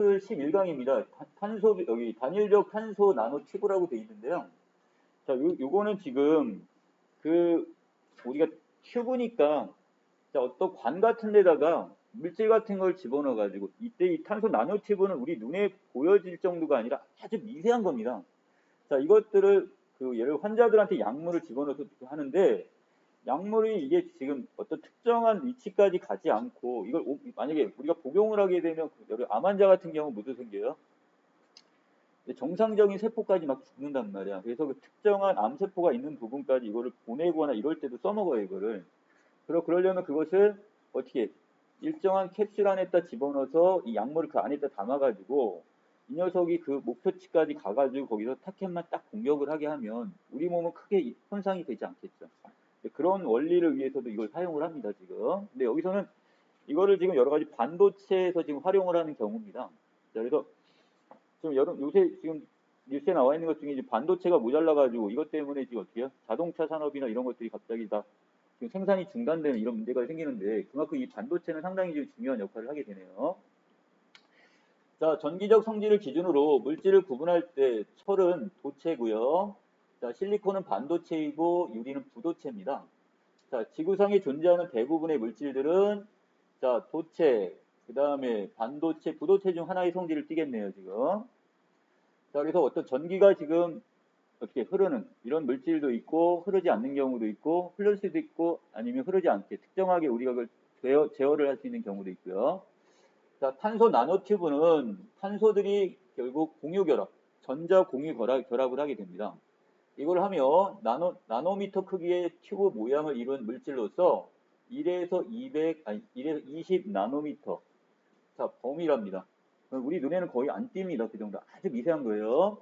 11강입니다. 탄소, 여기 단일적 탄소 나노 튜브라고 되어 있는데요. 자, 요거는 지금 그 우리가 튜브니까 자, 어떤 관 같은 데다가 물질 같은 걸 집어넣어 가지고 이때 이 탄소 나노 튜브는 우리 눈에 보여질 정도가 아니라 아주 미세한 겁니다. 자, 이것들을 그 예를 환자들한테 약물을 집어넣어서 하는데 약물이 이게 지금 어떤 특정한 위치까지 가지 않고 이걸 만약에 우리가 복용을 하게 되면 암 환자 같은 경우 모두 생겨요. 정상적인 세포까지 막 죽는단 말이야. 그래서 그 특정한 암세포가 있는 부분까지 이거를 보내거나 이럴 때도 써먹어요, 이거를. 그러려면 그것을 어떻게 일정한 캡슐 안에다 집어넣어서 이 약물을 그 안에다 담아가지고 이 녀석이 그 목표치까지 가가지고 거기서 타켓만 딱 공격을 하게 하면 우리 몸은 크게 손상이 되지 않겠죠. 그런 원리를 위해서도 이걸 사용을 합니다, 지금. 근데 여기서는 이거를 지금 여러 가지 반도체에서 지금 활용을 하는 경우입니다. 자, 그래서 지금 요새 지금 뉴스에 나와 있는 것 중에 이제 반도체가 모자라가지고 이것 때문에 지금 어떻게 해요? 자동차 산업이나 이런 것들이 갑자기 다 지금 생산이 중단되는 이런 문제가 생기는데 그만큼 이 반도체는 상당히 좀 중요한 역할을 하게 되네요. 자, 전기적 성질을 기준으로 물질을 구분할 때 철은 도체고요. 자, 실리콘은 반도체이고 유리는 부도체입니다. 자, 지구상에 존재하는 대부분의 물질들은 자, 도체, 그 다음에 반도체, 부도체 중 하나의 성질을 띠겠네요, 지금. 자, 그래서 어떤 전기가 지금 어떻게 흐르는 이런 물질도 있고 흐르지 않는 경우도 있고 흐를 수도 있고 아니면 흐르지 않게 특정하게 우리가 그걸 제어를 할 수 있는 경우도 있고요. 자, 탄소 나노튜브는 탄소들이 결국 공유결합, 전자 공유 결합을 하게 됩니다. 이걸 하면 나노미터 크기의 튜브 모양을 이룬 물질로서 1에서 200, 아니 1에서 20 나노미터 자, 범위랍니다. 우리 눈에는 거의 안 띕니다. 그 정도 아주 미세한 거예요.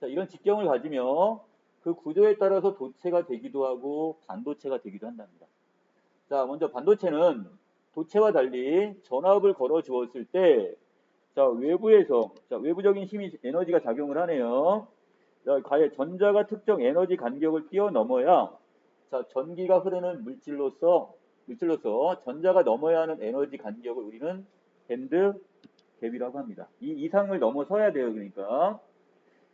자, 이런 직경을 가지면 그 구조에 따라서 도체가 되기도 하고 반도체가 되기도 한답니다. 자, 먼저 반도체는 도체와 달리 전압을 걸어 주었을 때, 자, 외부적인 힘이 에너지가 작용을 하네요. 자, 과연 전자가 특정 에너지 간격을 뛰어넘어야, 자, 전기가 흐르는 물질로서 전자가 넘어야 하는 에너지 간격을 우리는 밴드 갭이라고 합니다. 이 이상을 넘어서야 돼요, 그러니까.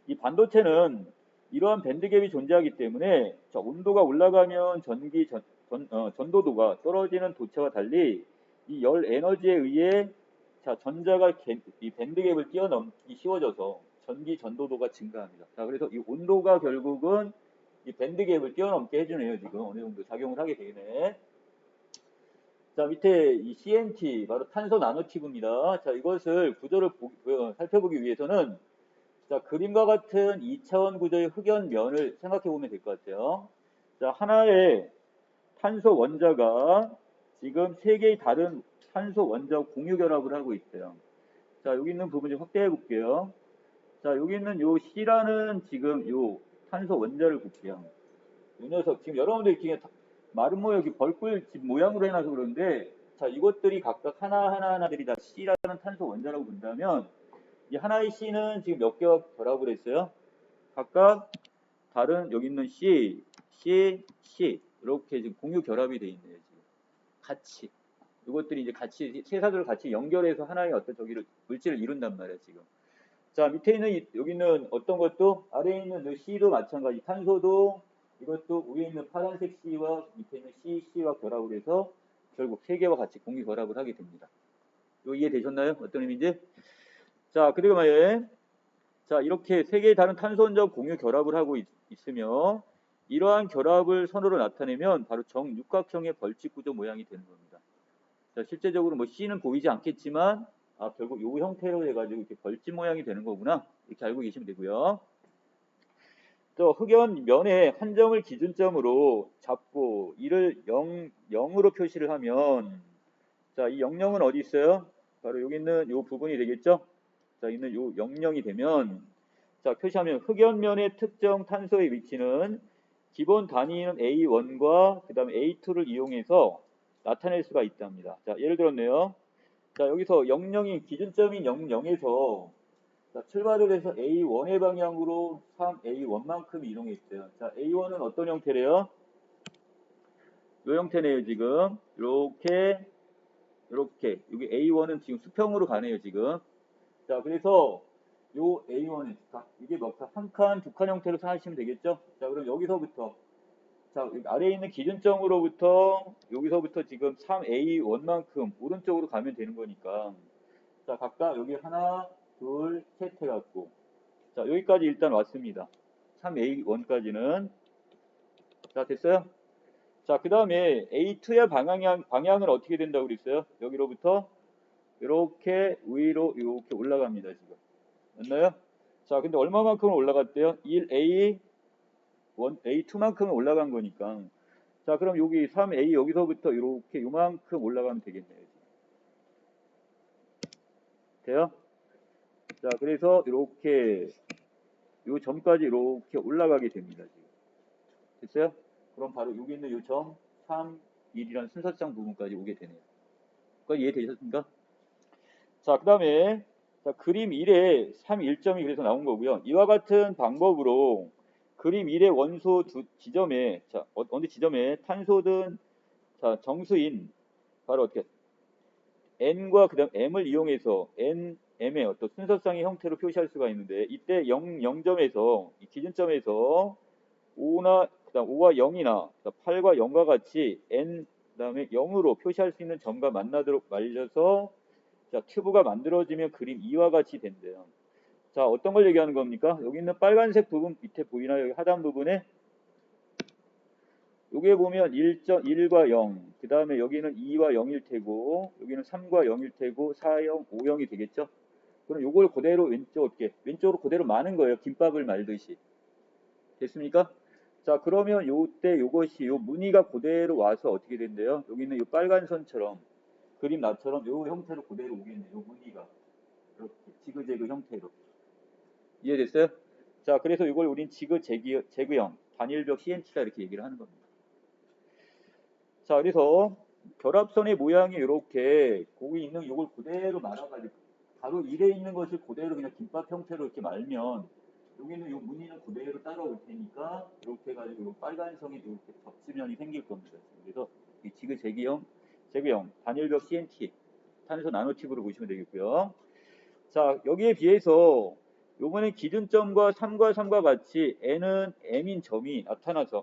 이 반도체는 이러한 밴드갭이 존재하기 때문에 자, 온도가 올라가면 전도도가 떨어지는 도체와 달리 이 열 에너지에 의해 자, 전자가 이 밴드갭을 뛰어넘기 쉬워져서 전기 전도도가 증가합니다. 자, 그래서 이 온도가 결국은 이 밴드갭을 뛰어넘게 해주네요. 지금 어느 정도 작용을 하게 되네. 자, 밑에 이 CNT 바로 탄소 나노튜브입니다. 자, 이것을 구조를 살펴보기 위해서는 자, 그림과 같은 2차원 구조의 흑연면을 생각해 보면 될 것 같아요. 자, 하나의 탄소 원자가 지금 세 개의 다른 탄소 원자와 공유 결합을 하고 있어요. 자, 여기 있는 부분 좀 확대해 볼게요. 자, 여기 있는 요 C라는 지금 요 탄소 원자를 볼게요. 이 녀석, 지금 여러분들 이렇게 마른 모양, 여기 벌꿀집 모양으로 해놔서 그러는데, 자, 이것들이 각각 하나하나들이 다 C라는 탄소 원자라고 본다면, 이 하나의 C는 지금 몇 개와 결합을 했어요? 각각 다른 여기 있는 C, C 이렇게 지금 공유 결합이 되어 있네요. 지금 같이 이것들이 이제 같이 세사들을 같이 연결해서 하나의 어떤 물질을 이룬단 말이에요. 지금 자 밑에 있는 여기 있는 어떤 것도 아래에 있는 C도 마찬가지 탄소도 이것도 위에 있는 파란색 C와 밑에 있는 C와 결합을 해서 결국 세 개와 같이 공유 결합을 하게 됩니다. 이거 이해되셨나요? 어떤 의미인지? 자 그리고 말이에요. 자, 이렇게 세 개의 다른 탄소 원자와 공유 결합을 하고 있으며 이러한 결합을 선으로 나타내면 바로 정육각형의 벌집 구조 모양이 되는 겁니다. 자, 실제적으로 뭐 C는 보이지 않겠지만 결국 이 형태로 해가지고 이렇게 벌집 모양이 되는 거구나 이렇게 알고 계시면 되고요. 또 흑연 면의 한 점을 기준점으로 잡고 이를 0으로 표시를 하면 자, 이 00은 어디 있어요? 바로 여기 있는 이 부분이 되겠죠? 자, 있는 요 00이 되면 자, 표시하면 흑연면의 특정 탄소의 위치는 기본 단위인 A1과 그 다음에 A2를 이용해서 나타낼 수가 있답니다. 자, 예를 들었네요. 자, 여기서 00인 기준점인 00에서 자, 출발을 해서 A1의 방향으로 3A1만큼 이동해 있어요. 자, A1은 어떤 형태래요? 이 형태네요, 지금. 이렇게 여기 A1은 지금 수평으로 가네요, 지금. 자, 그래서 요 A1에 이게 뭐까 한 칸, 두 칸 형태로 생각하시면 되겠죠? 자, 그럼 여기서부터 자, 여기 아래에 있는 기준점으로부터 여기서부터 지금 3A1만큼 오른쪽으로 가면 되는 거니까 자, 각각 여기 하나, 둘, 셋 해갖고 자, 여기까지 일단 왔습니다. 3A1까지는 자, 됐어요? 자, 그 다음에 A2의 방향은 어떻게 된다고 그랬어요? 여기로부터 이렇게 위로 이렇게 올라갑니다, 지금. 맞나요? 자, 근데 얼마만큼 올라갔대요? 1A, 1A2만큼은 올라간 거니까. 자, 그럼 여기 3A 여기서부터 이렇게 요만큼 올라가면 되겠네요. 돼요? 자, 그래서 이렇게 요 점까지 이렇게 올라가게 됩니다, 지금. 됐어요? 그럼 바로 여기 있는 요 점 3, 1이라는 순서상 부분까지 오게 되네요. 그거 이해되셨습니까? 자, 그 다음에 그림 1에 3, 1점이 그래서 나온 거고요. 이와 같은 방법으로 그림 1의 원소 두 지점에 어느 지점에 탄소든 정수인 바로 어떻게 n과 그다음 m을 이용해서 m의 어떤 순서상의 형태로 표시할 수가 있는데 이때 0점에서 이 기준점에서 5나 그다음 5와 0이나 8과 0과 같이 n 그다음에 0으로 표시할 수 있는 점과 만나도록 말려서 자, 튜브가 만들어지면 그림 2와 같이 된대요. 자, 어떤 걸 얘기하는 겁니까? 여기 있는 빨간색 부분 밑에 보이나요? 여기 하단 부분에 여기에 보면 1과 0, 그 다음에 여기는 2와 0일 테고 여기는 3과 0일 테고 4, 0, 5, 0이 되겠죠? 그럼 요걸 그대로 왼쪽으로 그대로 마는 거예요. 김밥을 말듯이. 됐습니까? 자, 그러면 요때 요것이 요 무늬가 그대로 와서 어떻게 된대요? 여기 있는 요 빨간 선처럼 그림 나처럼 요 형태로 그대로 오겠네요. 요 무늬가. 이렇게 지그재그 형태로. 이해됐어요? 자, 그래서 이걸 우린 지그재그형 단일벽 CNT다 이렇게 얘기를 하는 겁니다. 자, 그래서 결합선의 모양이 이렇게 거기 있는 이걸 그대로 말아가지고 바로 일에 있는 것을 그대로 그냥 김밥 형태로 이렇게 말면 여기는 이 무늬는 그대로 따라올 테니까 이렇게 해가지고 이 빨간 성이 이렇게 접지면이 생길 겁니다. 그래서 이 지그재그형 단일벽 CNT 탄소 나노팁으로 보시면 되겠고요. 자, 여기에 비해서 요번에 기준점과 3과 3과 같이 n은 m인 점이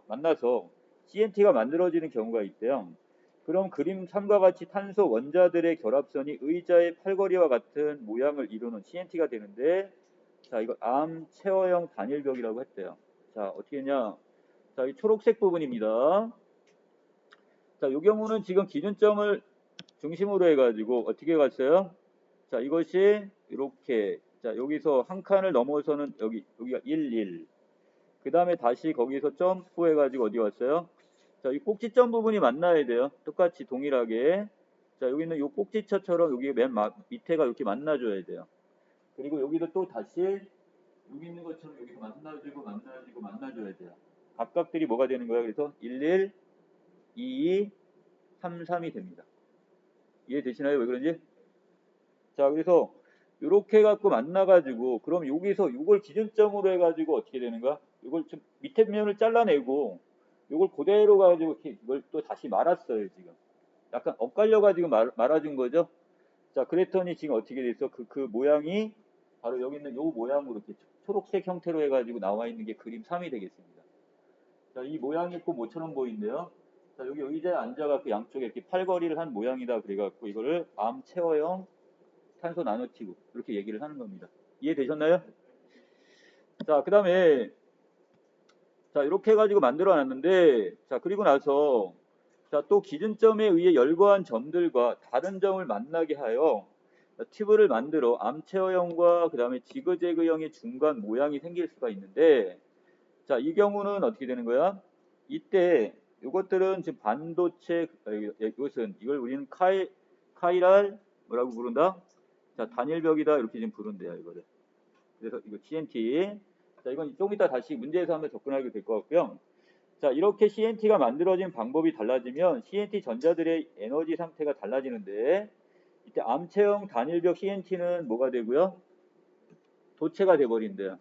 만나서 CNT가 만들어지는 경우가 있대요. 그럼 그림 3과 같이 탄소 원자들의 결합선이 의자의 팔걸이와 같은 모양을 이루는 CNT가 되는데 자, 이거 암 체어형 단일벽이라고 했대요. 자, 어떻게 했냐? 자, 이 초록색 부분입니다. 자, 이 경우는 지금 기준점을 중심으로 해가지고 어떻게 갔어요? 자, 이것이 이렇게 자, 여기서 한 칸을 넘어서는 여기가 1, 1. 그 다음에 다시 거기서 점프해가지고 어디 왔어요? 자, 이 꼭지점 부분이 만나야 돼요. 똑같이 동일하게. 자, 여기는 이 꼭지처럼 여기 맨 밑에가 이렇게 만나줘야 돼요. 그리고 여기도 또 다시 여기 있는 것처럼 여기서 만나줘야 돼요. 각각들이 뭐가 되는 거야? 그래서 1, 1, 2, 2, 3, 3이 됩니다. 이해되시나요? 왜 그런지? 자, 그래서 이렇게 해갖고 만나가지고 그럼 여기서 이걸 기준점으로 해가지고 어떻게 되는 거야? 이걸 좀 밑에 면을 잘라내고 이걸 그대로 가지고 이렇게 이걸 또 다시 말았어요 지금. 약간 엇갈려가지고 말아준 거죠. 자, 그랬더니 지금 어떻게 됐어? 그 모양이 바로 여기 있는 요 모양으로 이렇게 초록색 형태로 해가지고 나와 있는 게 그림 3이 되겠습니다. 자, 이 모양이 꼭 뭐처럼 보이는데요? 자, 여기 의자에 앉아갖고 양쪽에 이렇게 팔걸이를 한 모양이다 그래갖고 이거를 암 체어형 탄소 나노티브 이렇게 얘기를 하는 겁니다. 이해되셨나요? 자, 그 다음에 자, 이렇게 해가지고 만들어 놨는데 자, 그리고 나서 자, 또 기준점에 의해 열거한 점들과 다른 점을 만나게 하여 튜브를 만들어 암체어형과 그 다음에 지그재그형의 중간 모양이 생길 수가 있는데 자, 이 경우는 어떻게 되는 거야? 이때 이것들은 지금 반도체 이걸 우리는 카이랄 뭐라고 부른다? 자, 단일벽이다 이렇게 지금 부른대요 이거를. 그래서 이거 CNT. 자, 이건 좀 이따 다시 문제에서 한번 접근하게 될 것 같고요. 자, 이렇게 CNT가 만들어진 방법이 달라지면 CNT 전자들의 에너지 상태가 달라지는데 이때 암체형 단일벽 CNT는 뭐가 되고요? 도체가 돼버린대요.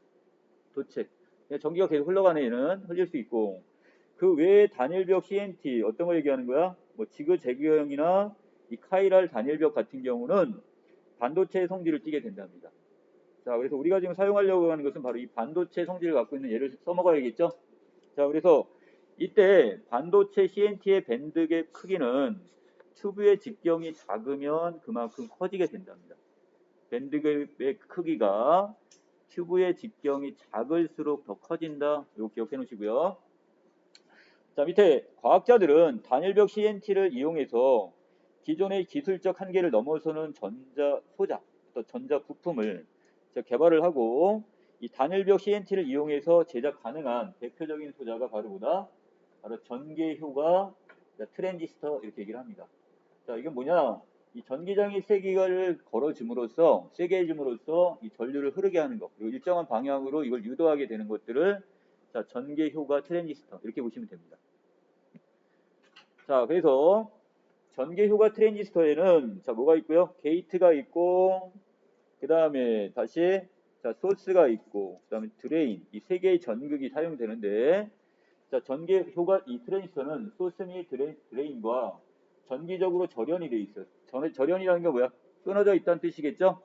도체. 그냥 전기가 계속 흘러가는 애는 흘릴 수 있고 그 외에 단일벽 CNT 어떤 거 얘기하는 거야? 뭐 지그재그형이나 이 카이랄 단일벽 같은 경우는 반도체의 성질을 띠게 된답니다. 자, 그래서 우리가 지금 사용하려고 하는 것은 바로 이 반도체 성질을 갖고 있는 얘를 써먹어야겠죠? 자, 그래서 이때 반도체 CNT의 밴드갭 크기는 튜브의 직경이 작으면 그만큼 커지게 된답니다. 밴드갭의 크기가 튜브의 직경이 작을수록 더 커진다. 이거 기억해 놓으시고요. 자, 밑에 과학자들은 단일벽 CNT를 이용해서 기존의 기술적 한계를 넘어서는 전자 소자, 또 전자 부품을 개발을 하고 이 단일벽 CNT를 이용해서 제작 가능한 대표적인 소자가 바로 뭐다? 바로 전개 효과 트랜지스터 이렇게 얘기를 합니다. 자, 이건 뭐냐? 이 전기장이 세기를 걸어줌으로써 세게 해줌으로써 이 전류를 흐르게 하는 것 그리고 일정한 방향으로 이걸 유도하게 되는 것들을 자, 전개 효과 트랜지스터 이렇게 보시면 됩니다. 자, 그래서 전개 효과 트랜지스터에는 자, 뭐가 있고요? 게이트가 있고 그 다음에 다시 자, 소스가 있고 그 다음에 드레인 이 세 개의 전극이 사용되는데 자, 전개 효과 이 트랜지스터는 소스 및 드레인과 전기적으로 절연이 되어 있어요. 절연이라는 게 뭐야? 끊어져 있다는 뜻이겠죠?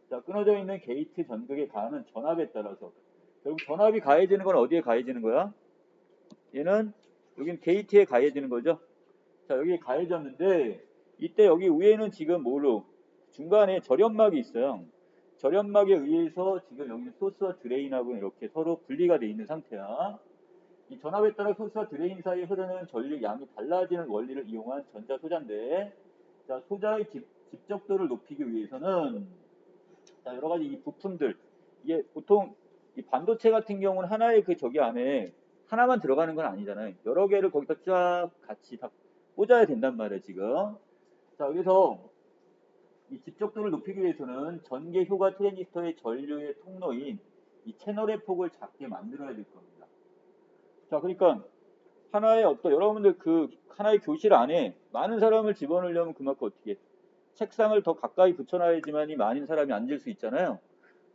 자, 끊어져 있는 게이트 전극에 가하는 전압에 따라서 결국 전압이 가해지는 건 어디에 가해지는 거야? 얘는 여기는 게이트에 가해지는 거죠. 자, 여기 가해졌는데 이때 여기 위에는 지금 뭐로 중간에 절연막이 있어요. 절연막에 의해서 지금 여기 소스와 드레인하고 이렇게 서로 분리가 되어 있는 상태야. 이 전압에 따라 소스와 드레인 사이에 흐르는 전류 양이 달라지는 원리를 이용한 전자 소자인데, 자, 소자의 집적도를 높이기 위해서는 자, 여러 가지 이 부품들 이게 보통 이 반도체 같은 경우는 하나의 그 저기 안에 하나만 들어가는 건 아니잖아요. 여러 개를 거기다 쫙 같이 다 꽂아야 된단 말이에요, 지금. 자, 그래서 이 집적도를 높이기 위해서는 전개 효과 트랜지스터의 전류의 통로인 이 채널의 폭을 작게 만들어야 될 겁니다. 자, 그러니까 하나의 어떤 여러분들 그 하나의 교실 안에 많은 사람을 집어넣으려면 그만큼 어떻게 책상을 더 가까이 붙여놔야지만이 많은 사람이 앉을 수 있잖아요.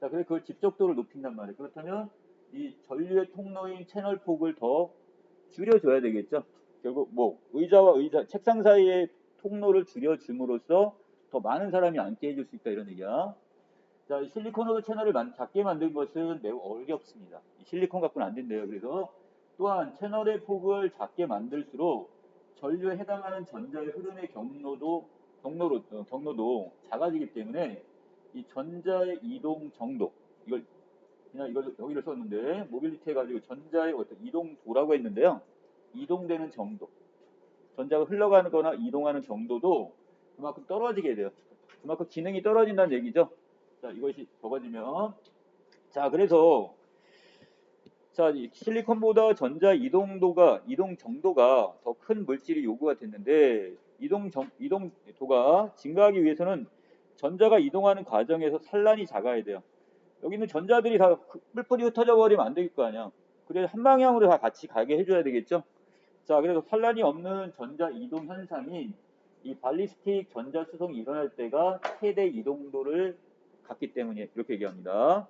자, 그래서 그 집적도를 높인단 말이에요. 그렇다면 이 전류의 통로인 채널 폭을 더 줄여줘야 되겠죠. 결국 뭐 의자와 의자, 책상 사이의 통로를 줄여줌으로써 더 많은 사람이 앉게 해줄 수 있다 이런 얘기야. 자, 실리콘으로 채널을 작게 만든 것은 매우 어렵습니다. 실리콘 갖고는 안 된대요. 그래서 또한 채널의 폭을 작게 만들수록 전류에 해당하는 전자의 흐름의 경로도 작아지기 때문에 이 전자의 이동 정도 이걸 그냥 이걸 여기를 썼는데 모빌리티 해가지고 전자의 어떤 이동도라고 했는데요. 이동되는 정도, 전자가 흘러가는 거나 이동하는 정도도 그만큼 떨어지게 돼요. 그만큼 기능이 떨어진다는 얘기죠. 자, 이것이 적어지면 자, 그래서 자, 실리콘보다 전자 이동 정도가 더 큰 물질이 요구가 됐는데 이동도가 증가하기 위해서는 전자가 이동하는 과정에서 산란이 작아야 돼요. 여기 있는 전자들이 다 뿔뿔이 흩어져 버리면 안 될 거 아니야. 그래서 한 방향으로 다 같이 가게 해줘야 되겠죠. 자, 그래서 산란이 없는 전자 이동 현상인 이 발리스틱 전자 수송이 일어날 때가 최대 이동도를 갖기 때문에 이렇게 얘기합니다.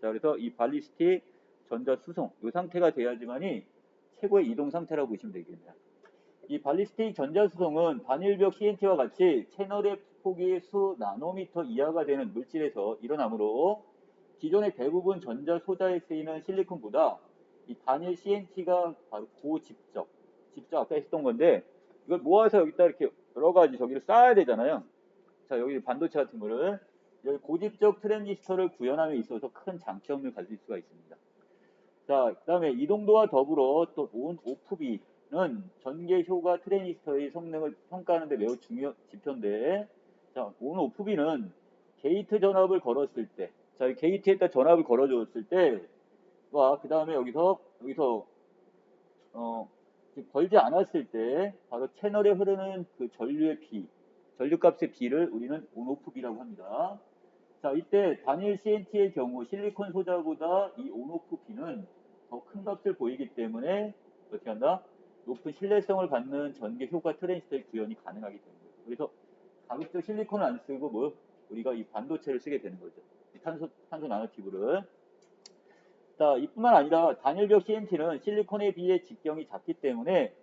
자, 그래서 이 발리스틱 전자 수송 이 상태가 돼야지만이 최고의 이동 상태라고 보시면 되겠네요. 이 발리스틱 전자 수송은 단일벽 CNT와 같이 채널의 폭이 수 나노미터 이하가 되는 물질에서 일어나므로 기존의 대부분 전자 소자에 쓰이는 실리콘보다 이 단일 CNT가 바로 고집적 아까 했던 건데 이걸 모아서 여기다 이렇게 여러 가지 저기를 쌓아야 되잖아요. 자, 여기 반도체 같은 거를 여기 고집적 트랜지스터를 구현함에 있어서 큰 장점을 가질 수가 있습니다. 자, 그 다음에 이동도와 더불어 또 온오프비는 전개 효과 트랜지스터의 성능을 평가하는 데 매우 중요한 지표인데 자, 온오프비는 게이트 전압을 걸었을 때 자, 게이트에다 전압을 걸어줬을 때와 그 다음에 여기서 걸지 않았을 때 바로 채널에 흐르는 그 전류의 전류값의 비를 우리는 온오프비라고 합니다. 자, 이때 단일 CNT의 경우 실리콘 소자보다 이 온오프비는 더 큰 값을 보이기 때문에 어떻게 한다? 높은 신뢰성을 갖는 전개 효과 트랜지스터의 구현이 가능하게 되는 거죠. 그래서 가급적 실리콘을 안 쓰고 뭐 우리가 이 반도체를 쓰게 되는 거죠. 이 탄소 나노튜브를. 자, 이뿐만 아니라 단일벽 CNT는 실리콘에 비해 직경이 작기 때문에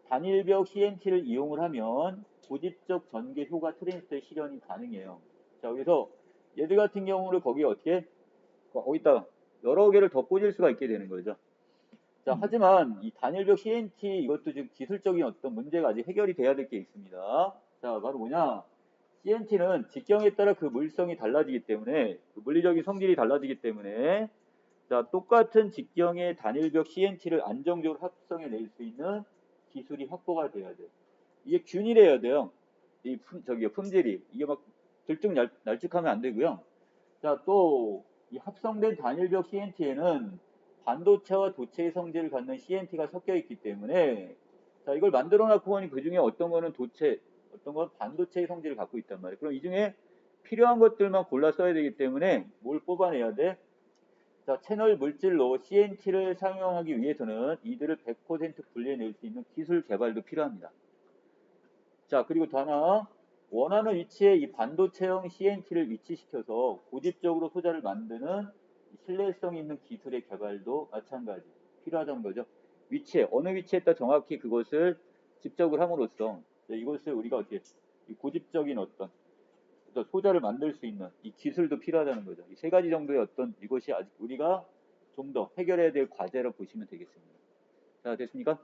단일벽 CNT를 이용을 하면 고집적 전개 효과 트랜지스터의 실현이 가능해요. 자, 그래서 얘들 같은 경우를 거기에 어떻게 거기다 여러 개를 더 꽂을 수가 있게 되는 거죠. 자, 하지만 이 단일벽 CNT 이것도 지금 기술적인 어떤 문제가 아직 해결이 돼야 될 게 있습니다. 자, 바로 뭐냐? CNT는 직경에 따라 그 물성이 달라지기 때문에 그 물리적인 성질이 달라지기 때문에 자, 똑같은 직경의 단일벽 CNT를 안정적으로 합성해낼 수 있는 기술이 확보가 돼야 돼요. 이게 균일해야 돼요. 품질이. 이게 막 날쭉하면 안 되고요. 자, 또 이 합성된 단일벽 CNT에는 반도체와 도체의 성질을 갖는 CNT가 섞여 있기 때문에 자, 이걸 만들어 놓고 보니 그 중에 어떤 거는 도체, 어떤 건 반도체의 성질을 갖고 있단 말이에요. 그럼 이 중에 필요한 것들만 골라 써야 되기 때문에 뭘 뽑아내야 돼? 자, 채널 물질로 CNT를 사용하기 위해서는 이들을 100% 분리해낼 수 있는 기술 개발도 필요합니다. 자, 그리고 더 하나, 원하는 위치에 이 반도체형 CNT를 위치시켜서 고집적으로 소자를 만드는 신뢰성 있는 기술의 개발도 마찬가지 필요하다는 거죠. 위치에, 어느 위치에다 정확히 그것을 집적을 함으로써 이것을 우리가 어떻게 고집적인 어떤 소자를 만들 수 있는 이 기술도 필요하다는 거죠. 이 세 가지 정도의 어떤 이것이 아직 우리가 좀 더 해결해야 될 과제로 보시면 되겠습니다. 자, 됐습니까?